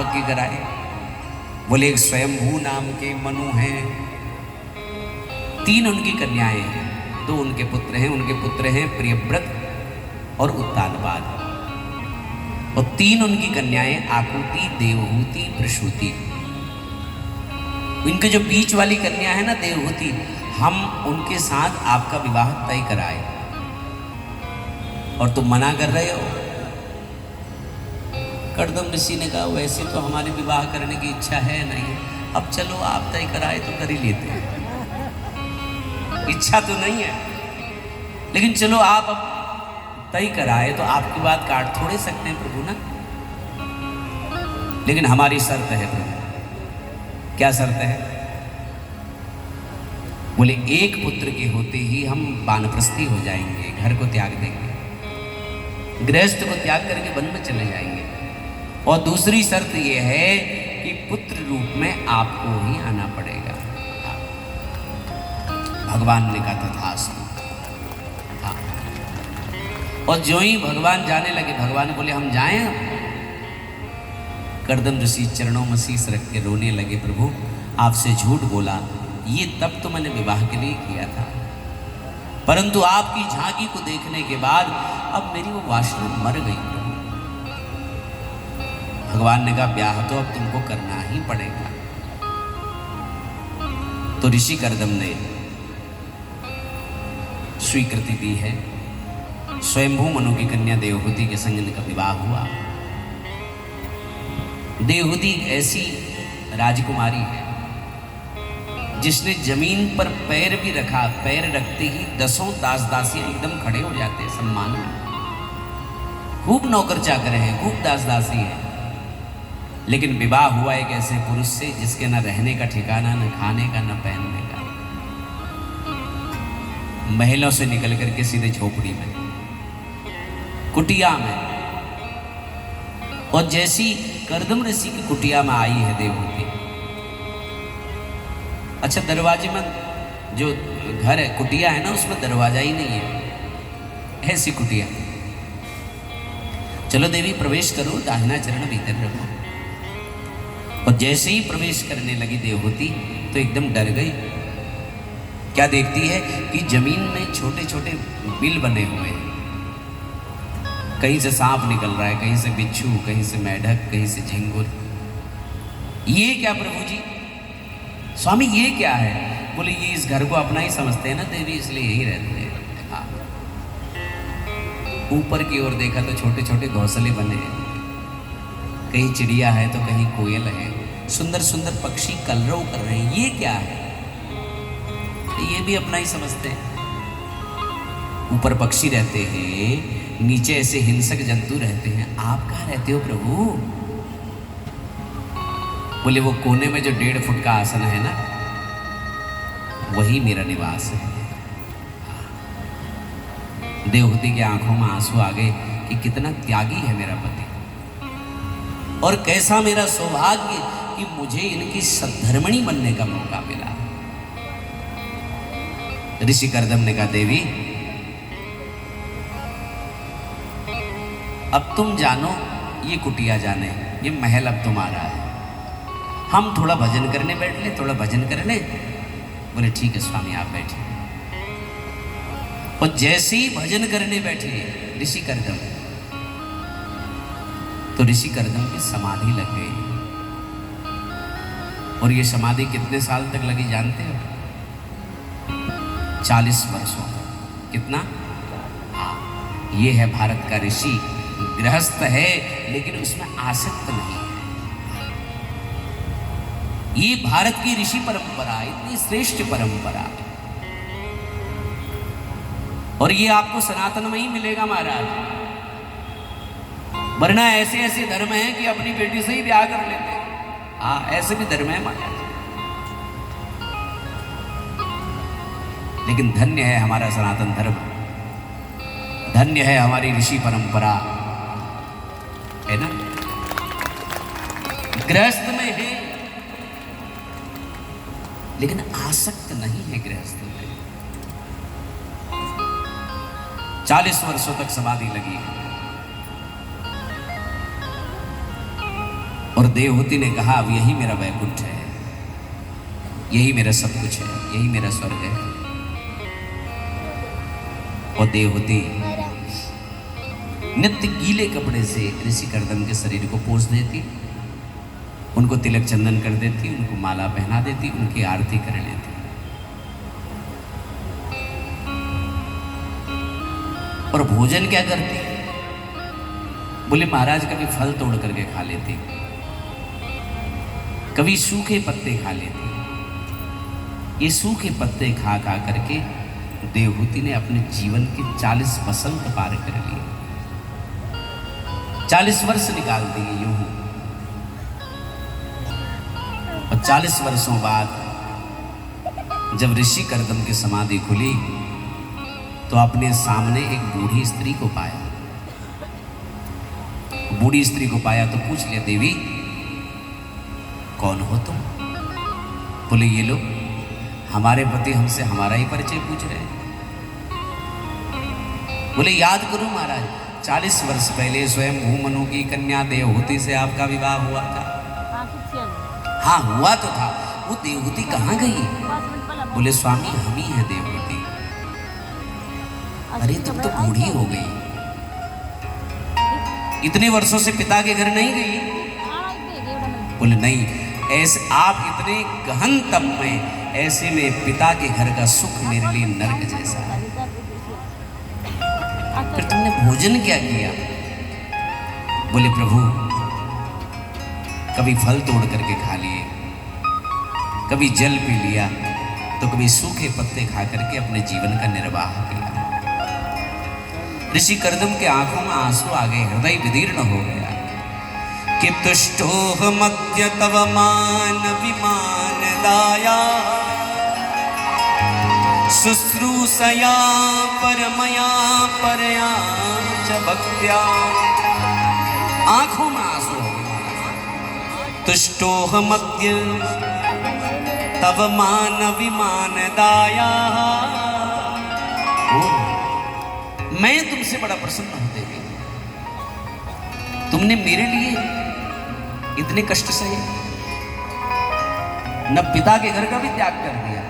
यज्ञ कराए। बोले एक स्वयंभू नाम के मनु हैं, 3 उनकी कन्याएं हैं, 2 उनके पुत्र हैं। उनके पुत्र हैं प्रियव्रत और उत्तानपाद, और 3 उनकी कन्याएं आकुति, देवहूति, प्रसूति। इनके जो बीच वाली कन्या है ना देवहूति, हम उनके साथ आपका विवाह तय कराए और तुम मना कर रहे हो। कर्दम ऋषि ने कहा वैसे तो हमारे विवाह करने की इच्छा है नहीं, अब चलो आप तय कराए तो कर ही लेते हैं। इच्छा तो नहीं है, लेकिन चलो आप अब तय कराए तो आपकी बात काट थोड़े सकते हैं प्रभु ना। लेकिन हमारी शर्त है प्रभु। क्या शर्त है? बोले एक पुत्र के होते ही हम वानप्रस्थी हो जाएंगे, घर को त्याग देंगे, गृहस्थ को त्याग करके वन में चले जाएंगे। और दूसरी शर्त यह है कि पुत्र रूप में आपको ही आना पड़ेगा। भगवान ने कहा तथास्तु। और जो ही भगवान जाने लगे, भगवान बोले हम जाएं। कर्दम ऋषि चरणों में शीश रख के रोने लगे, प्रभु आपसे झूठ बोला, ये तब तो मैंने विवाह के लिए किया था, परंतु आपकी झांकी को देखने के बाद अब मेरी वो वासना मर गई। भगवान ने कहा ब्याह तो अब तुमको करना ही पड़ेगा। तो ऋषि कर्दम ने स्वीकृति दी है। स्वयंभू मनु की कन्या देवहूति के संग इनका विवाह हुआ। देवहूति ऐसी राजकुमारी है जिसने जमीन पर पैर भी रखा, पैर रखते ही 10 दास दासियां एकदम खड़े हो जाते हैं सम्मान में। खूब नौकर चाकर हैं, खूब दास दासी है, लेकिन विवाह हुआ एक ऐसे पुरुष से जिसके न रहने का ठिकाना, न खाने का, न पहनने का। महलों से निकल करके सीधे झोपड़ी में, कुटिया में। और जैसी कर्दम ऋषि की कुटिया में आई है देवहूति, अच्छा दरवाजे में जो घर है, कुटिया है ना, उसमें दरवाजा ही नहीं है, ऐसी कुटिया। चलो देवी प्रवेश करो, दाहिना चरण भीतर रखो। और जैसे ही प्रवेश करने लगी देवहूति तो एकदम डर गई। क्या देखती है कि जमीन में छोटे छोटे बिल बने हुए हैं, कहीं से सांप निकल रहा है, कहीं से बिच्छू, कहीं से मेढक, कहीं से झिंगुर। ये क्या प्रभु जी, स्वामी ये क्या है? बोले ये इस घर को अपना ही समझते हैं ना देवी, इसलिए यही रहते हैं। ऊपर की ओर देखा तो छोटे छोटे घोंसले बने हैं, कहीं चिड़िया है तो कहीं कोयल है, सुंदर सुंदर पक्षी कलरव कर रहे हैं। ये क्या है? ये भी अपना ही समझते हैं। ऊपर पक्षी रहते हैं, नीचे ऐसे हिंसक जंतु रहते हैं, आप कहाँ रहते हो प्रभु? बोले वो कोने में जो 1.5 फुट का आसन है ना, वही मेरा निवास है। देवहूति की आंखों में आंसू आ गए कि कितना त्यागी है मेरा पति, और कैसा मेरा सौभाग्य कि मुझे इनकी सद्धर्मिणी बनने का मौका मिला। ऋषि कर्दम ने कहा देवी अब तुम जानो, ये कुटिया जाने, ये महल अब तुम्हारा है। हम थोड़ा भजन करने बैठ ले, थोड़ा भजन कर ले। बोले ठीक है स्वामी आप बैठिए। और जैसे ही भजन करने बैठे ऋषि कर्दम, तो ऋषि कर्दम की समाधि लग गई। और ये समाधि कितने साल तक लगी जानते हो? 40 वर्षों। कितना? ये है भारत का ऋषि, गृहस्थ है लेकिन उसमें आसक्त नहीं है। ये भारत की ऋषि परंपरा, इतनी श्रेष्ठ परंपरा, और ये आपको सनातन में ही मिलेगा महाराज। वरना ऐसे ऐसे धर्म हैं कि अपनी बेटी से ही ब्याह कर लेते हैं। हाँ ऐसे भी धर्म है महाराज। लेकिन धन्य है हमारा सनातन धर्म, धन्य है हमारी ऋषि परंपरा, है ना। गृहस्थ में है लेकिन आसक्त नहीं है गृहस्थ में। 40 वर्षों तक समाधि लगी है। और देवहूति ने कहा अब यही मेरा वैकुंठ है, यही मेरा सब कुछ है, यही मेरा स्वर्ग है। और देवहूति नित्य गीले कपड़े से ऋषि कर्दम के शरीर को पोंछ देती, उनको तिलक चंदन कर देती, उनको माला पहना देती, उनकी आरती कर लेती। और भोजन क्या करती? बोले महाराज कभी फल तोड़ करके खा लेती, कभी सूखे पत्ते खा लेती। ये सूखे पत्ते खा खा करके देवहूति ने अपने जीवन के 40 वसंत पार कर लिए, 40 वर्ष निकाल दिए यूं ही। और 40 वर्षों बाद जब ऋषि कर्दम की समाधि खुली तो अपने सामने एक बूढ़ी स्त्री को पाया। बूढ़ी स्त्री को पाया तो पूछ लिया, देवी कौन हो तुम? बोले ये लोग हमारे पति हमसे हमारा ही परिचय पूछ रहे हैं। बोले याद करो महाराज, 40 वर्ष पहले स्वयं भूमनु की कन्या देवहूति से आपका विवाह हुआ था। हाँ हुआ तो था, वो देवहूति कहाँ गई? बोले स्वामी हम ही है देवहूति। अरे तुम तो बूढ़ी हो गई, इतने वर्षों से पिता के घर नहीं गई? बोले नहीं, ऐसे आप इतने गहन तप में, ऐसे में पिता के घर का सुख मेरे लिए नरक जैसा है। फिर तुमने भोजन क्या किया? बोले प्रभु कभी फल तोड़ करके खा लिए, कभी जल पी लिया, तो कभी सूखे पत्ते खा करके अपने जीवन का निर्वाह किया। ऋषि कर्दम के आंखों में आंसू आ गए, हृदय विदीर्ण हो गया कि तुष्टोह मध्य तव मान विमान दाया शुश्रूषया परमया परया च भक्त्या। आंखों में आंसू हो गए। तुष्टोह मध्य तव मान विमान दाया, मैं तुमसे बड़ा प्रसन्न होते गई, तुमने मेरे लिए इतने कष्ट सहे, न पिता के घर का भी त्याग कर दिया,